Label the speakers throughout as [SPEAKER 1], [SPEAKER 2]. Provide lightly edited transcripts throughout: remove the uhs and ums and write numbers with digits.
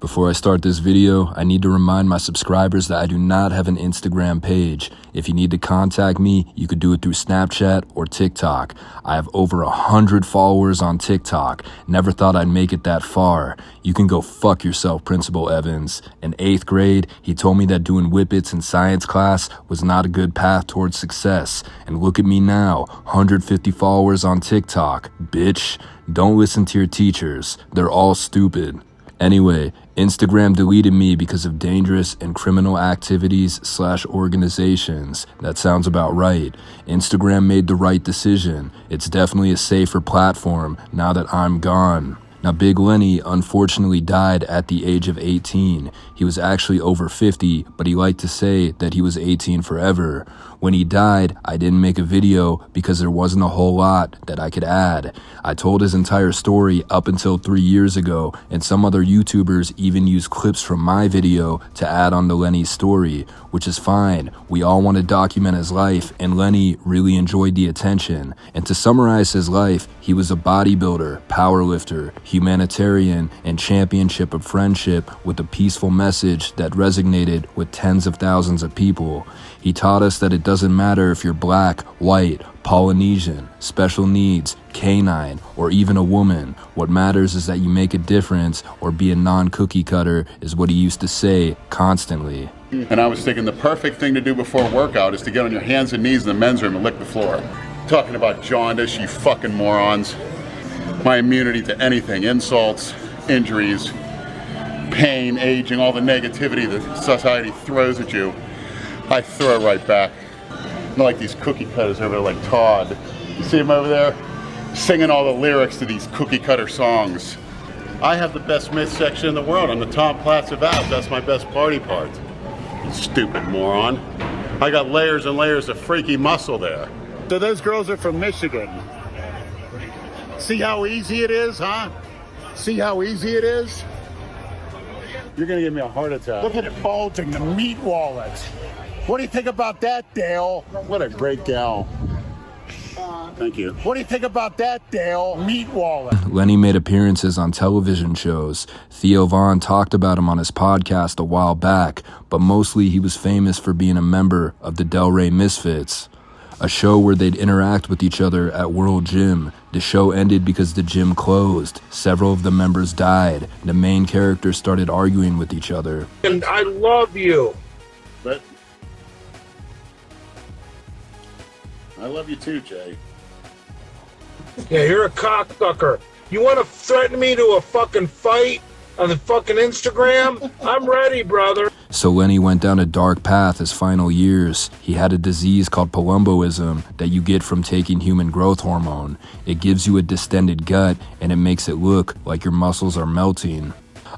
[SPEAKER 1] Before I start this video, I need to remind my subscribers that I do not have an Instagram page. If you need to contact me, you could do it through Snapchat or TikTok. I have over 100 followers on TikTok. Never thought I'd make it that far. You can go fuck yourself, Principal Evans. In 8th grade, he told me that doing whippets in science class was not a good path towards success. And look at me now, 150 followers on TikTok. Bitch, don't listen to your teachers. They're all stupid. Anyway, Instagram deleted me because of dangerous and criminal activities / organizations. That sounds about right. Instagram made the right decision. It's definitely a safer platform now that I'm gone. Now, Big Lenny unfortunately died at the age of 18. He was actually over 50, but he liked to say that he was 18 forever. When he died, I didn't make a video because there wasn't a whole lot that I could add. I told his entire story up until 3 years ago, and some other YouTubers even used clips from my video to add on to Lenny's story, which is fine. We all want to document his life, and Lenny really enjoyed the attention. And to summarize his life, he was a bodybuilder, powerlifter, humanitarian, and championship of friendship with a peaceful message that resonated with tens of thousands of people. He taught us that it doesn't matter if you're black, white, Polynesian, special needs, canine, or even a woman. What matters is that you make a difference or be a non-cookie cutter, is what he used to say constantly.
[SPEAKER 2] And I was thinking the perfect thing to do before a workout is to get on your hands and knees in the men's room and lick the floor. Talking about jaundice, you fucking morons. My immunity to anything, insults, injuries, pain, aging, all the negativity that society throws at you, I throw it right back. Not like these cookie cutters over there like Todd. You see him over there? Singing all the lyrics to these cookie cutter songs. I have the best midsection in the world. I'm the Tom Platz of abs. That's my best party part. You stupid moron. I got layers and layers of freaky muscle there. So those girls are from Michigan. See how easy it is, huh? See how easy it is? You're gonna give me a heart attack. Look at it bulging, the meat wallet. What do you think about that, Dale? What a great gal. Thank you. What do you think about that, Dale? Meat wallet.
[SPEAKER 1] Lenny made appearances on television shows. Theo Von talked about him on his podcast a while back, but mostly he was famous for being a member of the Del Rey Misfits, a show where they'd interact with each other at World Gym. The show ended because the gym closed. Several of the members died. The main characters started arguing with each other.
[SPEAKER 3] And I love you.
[SPEAKER 2] But I love you too, Jay.
[SPEAKER 3] Yeah, you're a cocksucker. You want to threaten me to a fucking fight on the fucking Instagram? I'm ready, brother.
[SPEAKER 1] So Lenny went down a dark path his final years. He had a disease called palumboism that you get from taking human growth hormone. It gives you a distended gut, and it makes it look like your muscles are melting.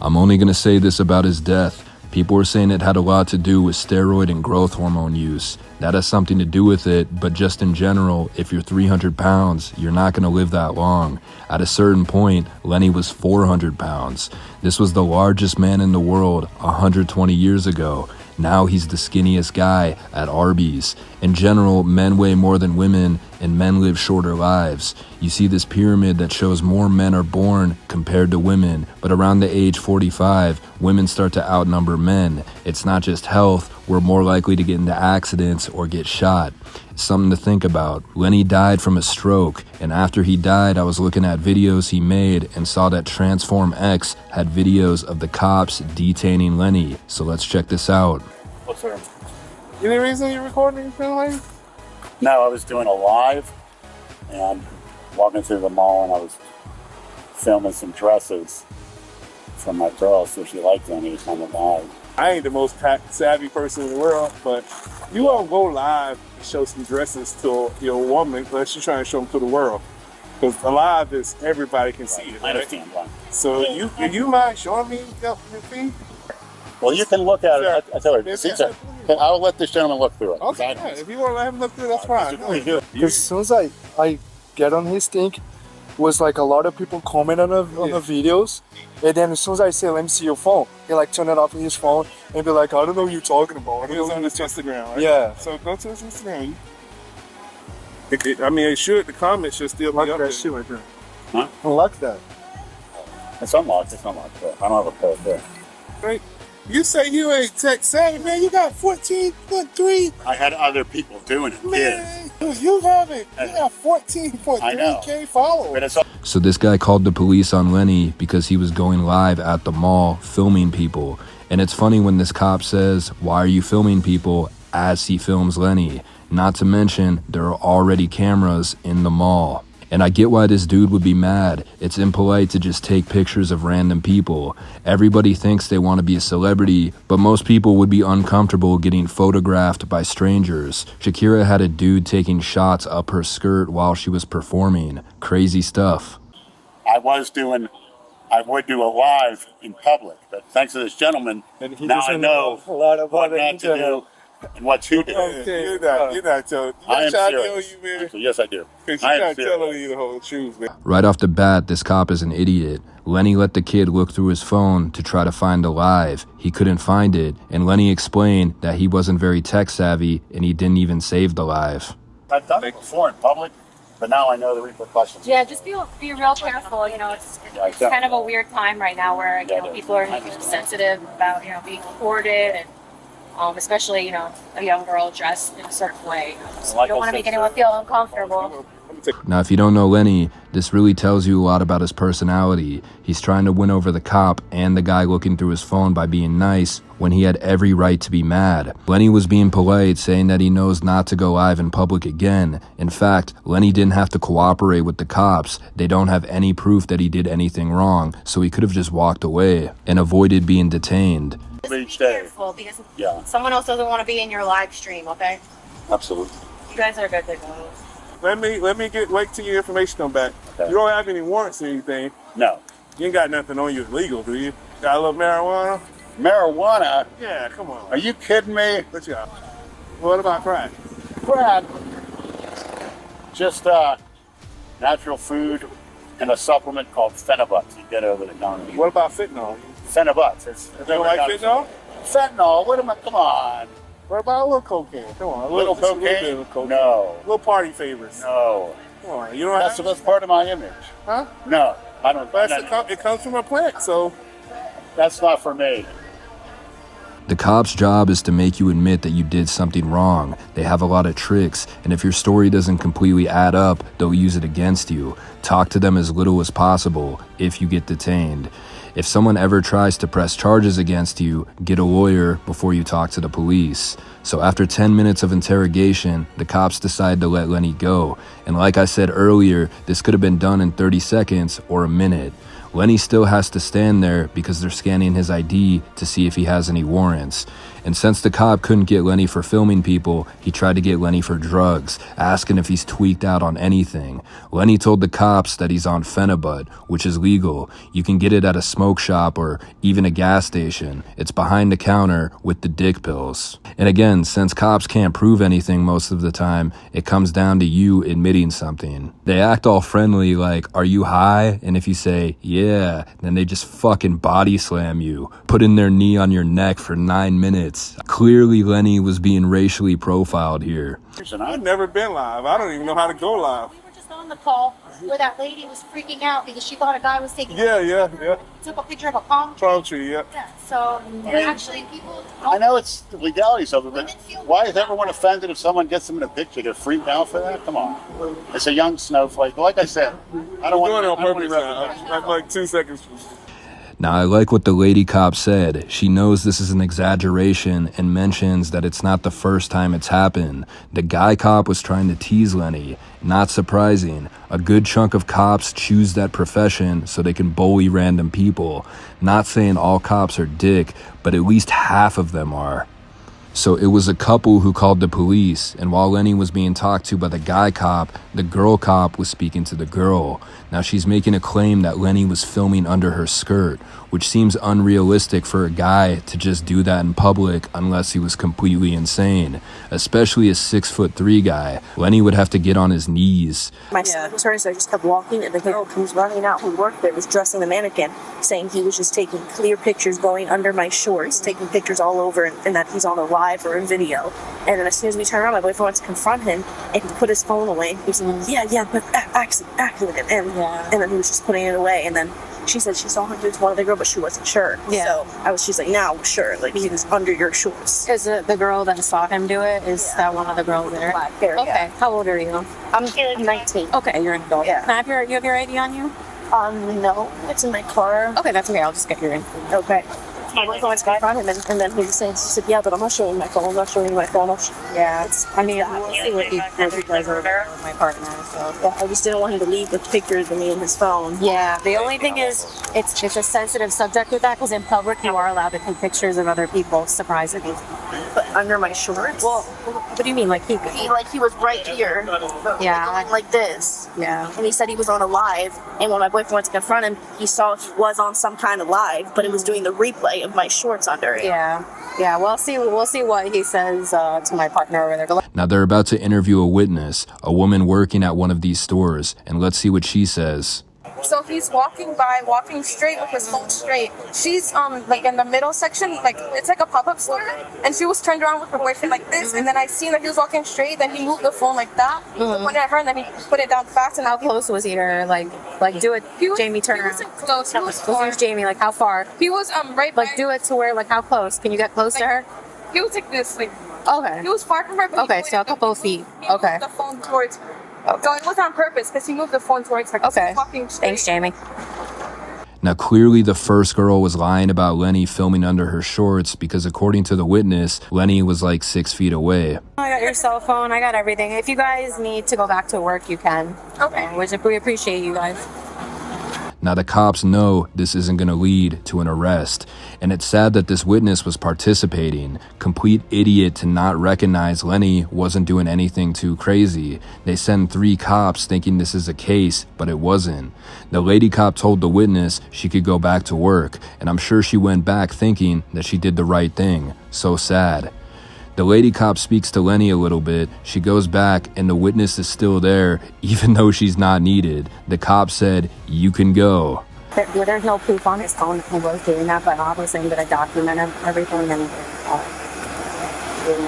[SPEAKER 1] I'm only gonna say this about his death. People were saying it had a lot to do with steroid and growth hormone use. That has something to do with it, but just in general, if you're 300 pounds, you're not going to live that long. At a certain point, Lenny was 400 pounds. This was the largest man in the world 120 years ago. Now he's the skinniest guy at Arby's. In general, men weigh more than women, and men live shorter lives. You see this pyramid that shows more men are born compared to women, but around the age 45, women start to outnumber men. It's not just health, we're more likely to get into accidents or get shot. It's something to think about. Lenny died from a stroke, and after he died, I was looking at videos he made and saw that Transform X had videos of the cops detaining Lenny. So let's check this out.
[SPEAKER 4] What's there?
[SPEAKER 5] Any reason you're recording, Finley?
[SPEAKER 4] No, I was doing a live and walking through the mall, and I was filming some dresses for my girl, so she liked them anytime I live.
[SPEAKER 5] I ain't the most savvy person in the world, but you won't go live and show some dresses to your woman unless you're trying to show them to the world. Because a live is everybody can see it.
[SPEAKER 4] I understand, right?
[SPEAKER 5] So you mind showing me your feet?
[SPEAKER 4] Well, you can look at it. I tell her, I'll let this gentleman look through it.
[SPEAKER 5] Okay, yeah, if you want to let him look through it, that's fine.
[SPEAKER 6] Because as soon as I get on his thing, was like a lot of people comment on the videos, and then as soon as I say, let me see your phone, he like turn it off on his phone and be like, I don't know what you're talking about.
[SPEAKER 5] It's on his Instagram, right?
[SPEAKER 6] Yeah.
[SPEAKER 5] So go to his Instagram. The comments should still be up there.
[SPEAKER 6] Shit right there.
[SPEAKER 4] Huh?
[SPEAKER 6] Unlock that.
[SPEAKER 4] It's unlocked, but I don't have a code there.
[SPEAKER 5] Right? You say you ain't tech savvy, man. You got 14.3.
[SPEAKER 4] I had other people doing it,
[SPEAKER 5] Man, you have it. You got
[SPEAKER 4] I know.
[SPEAKER 5] 14.3K followers.
[SPEAKER 4] But it's all
[SPEAKER 1] So this guy called the police on Lenny because he was going live at the mall filming people. And it's funny when this cop says, "Why are you filming people?" as he films Lenny. Not to mention, there are already cameras in the mall. And I get why this dude would be mad. It's impolite to just take pictures of random people. Everybody thinks they want to be a celebrity, but most people would be uncomfortable getting photographed by strangers. Shakira had a dude taking shots up her skirt while she was performing. Crazy stuff.
[SPEAKER 4] I would do a live in public, but thanks to this gentleman,
[SPEAKER 6] And he
[SPEAKER 4] now I
[SPEAKER 6] doesn't
[SPEAKER 4] know
[SPEAKER 6] know a lot
[SPEAKER 4] what
[SPEAKER 6] about the
[SPEAKER 4] not to
[SPEAKER 6] internet.
[SPEAKER 4] do and what to do.
[SPEAKER 5] Okay, you're not telling.
[SPEAKER 4] I am
[SPEAKER 5] trying to
[SPEAKER 4] serious.
[SPEAKER 5] tell you, man.
[SPEAKER 4] So yes, I do.
[SPEAKER 5] Because
[SPEAKER 4] I
[SPEAKER 5] you're
[SPEAKER 4] am
[SPEAKER 5] not telling
[SPEAKER 4] serious.
[SPEAKER 5] you the whole truth, man.
[SPEAKER 1] Right off the bat, this cop is an idiot. Lenny let the kid look through his phone to try to find the live. He couldn't find it, and Lenny explained that he wasn't very tech savvy and he didn't even save the live.
[SPEAKER 4] I've done it before in public, but now I know the repercussions.
[SPEAKER 7] Yeah, just be real careful. You know, it's kind of a weird time right now where people are sensitive about being recorded and especially a young girl dressed in a certain way. So you don't want to make anyone feel uncomfortable.
[SPEAKER 1] Now, if you don't know Lenny, this really tells you a lot about his personality. He's trying to win over the cop and the guy looking through his phone by being nice when he had every right to be mad. Lenny was being polite, saying that he knows not to go live in public again. In fact, Lenny didn't have to cooperate with the cops. They don't have any proof that he did anything wrong, so he could have just walked away and avoided being detained.
[SPEAKER 4] Each day.
[SPEAKER 7] Careful because
[SPEAKER 4] Yeah,
[SPEAKER 7] someone else doesn't want to be in your live stream. Okay,
[SPEAKER 4] absolutely.
[SPEAKER 7] you guys are good to go.
[SPEAKER 5] Let me wait till your information come back.
[SPEAKER 4] Okay.
[SPEAKER 5] You don't have any warrants or anything.
[SPEAKER 4] No.
[SPEAKER 5] You ain't got nothing on you illegal, do you? Got a little marijuana?
[SPEAKER 4] Marijuana?
[SPEAKER 5] Yeah, come on.
[SPEAKER 4] Are you kidding me?
[SPEAKER 5] What you got? What about crack?
[SPEAKER 4] Brad, just natural food and a supplement called Phenibut. You get over the counter.
[SPEAKER 5] What about fentanyl?
[SPEAKER 4] Phenibut. It's
[SPEAKER 5] You don't like fentanyl?
[SPEAKER 4] Fentanyl? What am I? Come on.
[SPEAKER 5] What about a little cocaine? Come on,
[SPEAKER 4] Little
[SPEAKER 5] just a
[SPEAKER 4] cocaine?
[SPEAKER 5] bit of cocaine.
[SPEAKER 4] No.
[SPEAKER 5] Little party favors.
[SPEAKER 4] No.
[SPEAKER 5] Come on, you don't
[SPEAKER 4] That's
[SPEAKER 5] have.
[SPEAKER 4] that's part of my image.
[SPEAKER 5] Huh?
[SPEAKER 4] No, I don't.
[SPEAKER 5] But
[SPEAKER 4] no,
[SPEAKER 5] it comes from a plant, so
[SPEAKER 4] that's not for me.
[SPEAKER 1] The cop's job is to make you admit that you did something wrong. They have a lot of tricks, and if your story doesn't completely add up, they'll use it against you. Talk to them as little as possible if you get detained. If someone ever tries to press charges against you, get a lawyer before you talk to the police. So after 10 minutes of interrogation, the cops decide to let Lenny go. And like I said earlier, this could have been done in 30 seconds or a minute. Lenny still has to stand there because they're scanning his ID to see if he has any warrants. And since the cop couldn't get Lenny for filming people, he tried to get Lenny for drugs, asking if he's tweaked out on anything. Lenny told the cops that he's on Phenibut, which is legal. You can get it at a smoke shop or even a gas station. It's behind the counter with the dick pills. And again, since cops can't prove anything most of the time, it comes down to you admitting something. They act all friendly like, "Are you high?" And if you say, "Yeah," then they just fucking body slam you, putting their knee on your neck for 9 minutes. Clearly, Lenny was being racially profiled here.
[SPEAKER 5] I've never been live. I don't even know how to go live.
[SPEAKER 7] We were just on the call where that lady was freaking out because she thought a guy was taking
[SPEAKER 5] Yeah.
[SPEAKER 7] took a picture of a palm tree.
[SPEAKER 5] Palm tree, yeah.
[SPEAKER 7] Yeah, so actually people
[SPEAKER 4] I know it's the legalities of it, but why is everyone offended if someone gets them in a picture? They're freaked out for that? Come on. It's a young snowflake. Like I said, I don't
[SPEAKER 5] I'm
[SPEAKER 4] want
[SPEAKER 5] doing it on
[SPEAKER 4] I don't
[SPEAKER 5] purpose
[SPEAKER 4] want
[SPEAKER 5] now. I'm like 2 seconds.
[SPEAKER 1] Now, I like what the lady cop said. She knows this is an exaggeration and mentions that it's not the first time it's happened. The guy cop was trying to tease Lenny. Not surprising. A good chunk of cops choose that profession so they can bully random people. Not saying all cops are dick, but at least half of them are. So it was a couple who called the police, and while Lenny was being talked to by the guy cop, the girl cop was speaking to the girl. Now she's making a claim that Lenny was filming under her skirt, which seems unrealistic for a guy to just do that in public unless he was completely insane, especially a 6'3" guy. Lenny would have to get on his knees.
[SPEAKER 8] My son was hurt, so I just kept walking, and the girl who was running out who worked there was dressing the mannequin, saying he was just taking clear pictures going under my shorts, taking pictures all over, and that he's on a live or a video. And then as soon as we turned around, my boyfriend went to confront him, and he put his phone away. He was like, yeah, but accident. And then he was just putting it away, and then she said she saw him do it to one of the girl, but she wasn't sure.
[SPEAKER 7] Yeah.
[SPEAKER 8] So she's like, now sure, like he was under your shorts.
[SPEAKER 7] Is it the girl that saw him do it? Is that one of the girls there?
[SPEAKER 8] Black hair.
[SPEAKER 7] Okay.
[SPEAKER 8] Yeah.
[SPEAKER 7] How old are you?
[SPEAKER 8] I'm 19.
[SPEAKER 7] Okay, you're an adult.
[SPEAKER 8] Yeah.
[SPEAKER 7] Can I have you have your ID on you?
[SPEAKER 8] No, it's in my car.
[SPEAKER 7] Okay, that's okay. I'll just get your info.
[SPEAKER 8] Okay. My boyfriend went to confront him, and then he was saying, she said, yeah, but I'm not showing my phone. I'm not showing my phone.
[SPEAKER 7] Yeah, I mean, we'll see what he does over there with my partner. So
[SPEAKER 8] Yeah, I just didn't want him to leave with pictures of me in his phone.
[SPEAKER 7] yeah, the only thing is, it's a sensitive subject with that because in public you are allowed to take pictures of other people. Surprisingly.
[SPEAKER 8] But under my shorts.
[SPEAKER 7] Well, what do you mean? Like he
[SPEAKER 8] he was right here.
[SPEAKER 7] Yeah.
[SPEAKER 8] Going like this.
[SPEAKER 7] Yeah.
[SPEAKER 8] And he said he was on a live, and when my boyfriend went to confront him, he saw he was on some kind of live, but it was doing the replay of my shorts under it.
[SPEAKER 7] Yeah. Yeah. We'll see what he says to my partner over there.
[SPEAKER 1] Now they're about to interview a witness, a woman working at one of these stores, and let's see what she says.
[SPEAKER 9] So he's walking straight with his phone straight. She's like in the middle section, like it's like a pop-up store, and she was turned around with her boyfriend like this, and then I seen that he was walking straight, then he moved the phone like that, pointed at her, and then he put it down fast. And
[SPEAKER 7] How close was he to her? Like do it, Jamie, turn
[SPEAKER 9] He
[SPEAKER 7] around.
[SPEAKER 9] wasn't close. He was
[SPEAKER 7] This is Jamie. Like how far?
[SPEAKER 9] He was right by.
[SPEAKER 7] Like do it to where? Like how close? Can you get close to her?
[SPEAKER 9] He was like this, like
[SPEAKER 7] Okay.
[SPEAKER 9] he was far from her. But
[SPEAKER 7] Okay,
[SPEAKER 9] he
[SPEAKER 7] so a
[SPEAKER 9] pointed
[SPEAKER 7] couple
[SPEAKER 9] the-
[SPEAKER 7] feet.
[SPEAKER 9] He
[SPEAKER 7] Okay.
[SPEAKER 9] moved the phone towards her. So it was on purpose because he moved the phone towards her. 'cause he
[SPEAKER 7] Okay.
[SPEAKER 9] was walking straight.
[SPEAKER 7] Thanks, Jamie.
[SPEAKER 1] Now clearly the first girl was lying about Lenny filming under her shorts because according to the witness, Lenny was like 6 feet away.
[SPEAKER 7] I got your cell phone. I got everything. If you guys need to go back to work, you can.
[SPEAKER 9] Okay.
[SPEAKER 7] Which we appreciate you guys.
[SPEAKER 1] Now the cops know this isn't going to lead to an arrest, and it's sad that this witness was participating. Complete idiot to not recognize Lenny wasn't doing anything too crazy. They send 3 cops thinking this is a case, but it wasn't. The lady cop told the witness she could go back to work, and I'm sure she went back thinking that she did the right thing. So sad. The lady cop speaks to Lenny a little bit. She goes back and the witness is still there, even though she's not needed. The cop said, "You can go."
[SPEAKER 7] There's no proof on his phone that he was doing that, but obviously I'm going to document everything and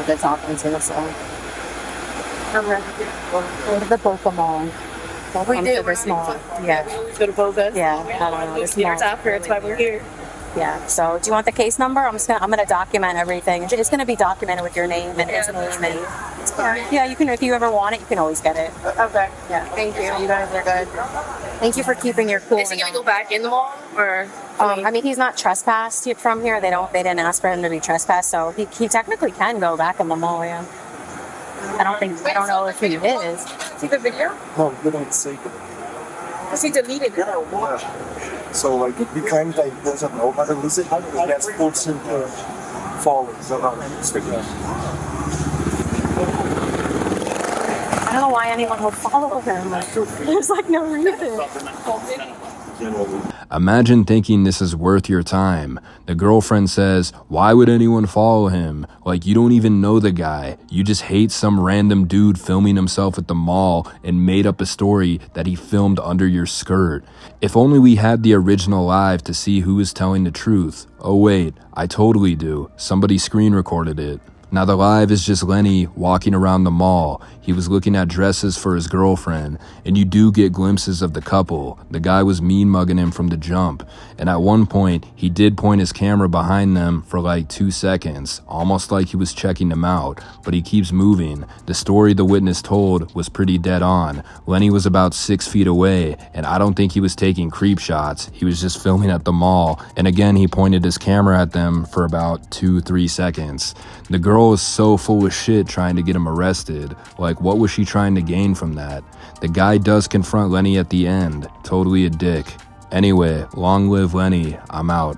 [SPEAKER 7] the talking to. So the Boca Mall.
[SPEAKER 8] We did.
[SPEAKER 7] We're small. Yeah.
[SPEAKER 8] Go to Boca.
[SPEAKER 7] Yeah. I don't know. It's small.
[SPEAKER 8] Years after, that's why we're here.
[SPEAKER 7] Yeah. So, do you want the case number? I'm gonna document everything. It's gonna be documented with your name and his name and. Yeah, you can. If you ever want it, you can always get it.
[SPEAKER 8] Okay.
[SPEAKER 7] Yeah.
[SPEAKER 8] Thank you.
[SPEAKER 7] You guys are good. Thank you for keeping your cool.
[SPEAKER 8] Is he gonna go back in the mall, or?
[SPEAKER 7] I mean, he's not trespassed from here. They didn't ask for him to be trespassed, so he technically can go back in the mall. Yeah. I don't know if he is.
[SPEAKER 9] See the video?
[SPEAKER 6] No, we don't see it.
[SPEAKER 9] Because he deleted it.
[SPEAKER 6] So like he kind of like doesn't know how to lose it. That's puts him to follow.
[SPEAKER 7] I don't know why anyone would follow him. There's like no reason.
[SPEAKER 1] Imagine thinking this is worth your time. The girlfriend says, "Why would anyone follow him? Like, you don't even know the guy. You just hate some random dude filming himself at the mall and made up a story that he filmed under your skirt. If only we had the original live to see who is telling the truth. Oh wait, I totally do. Somebody screen recorded it." Now the live is just Lenny walking around the mall. He was looking at dresses for his girlfriend, and you do get glimpses of the couple. The guy was mean mugging him from the jump, and at one point, he did point his camera behind them for like 2 seconds, almost like he was checking them out, but he keeps moving. The story the witness told was pretty dead on. Lenny was about 6 feet away, and I don't think he was taking creep shots. He was just filming at the mall, and again, he pointed his camera at them for about 2-3 seconds. The girl was so full of shit trying to get him arrested. Like, what was she trying to gain from that? The guy does confront Lenny at the end. Totally a dick. Anyway, long live Lenny. I'm out.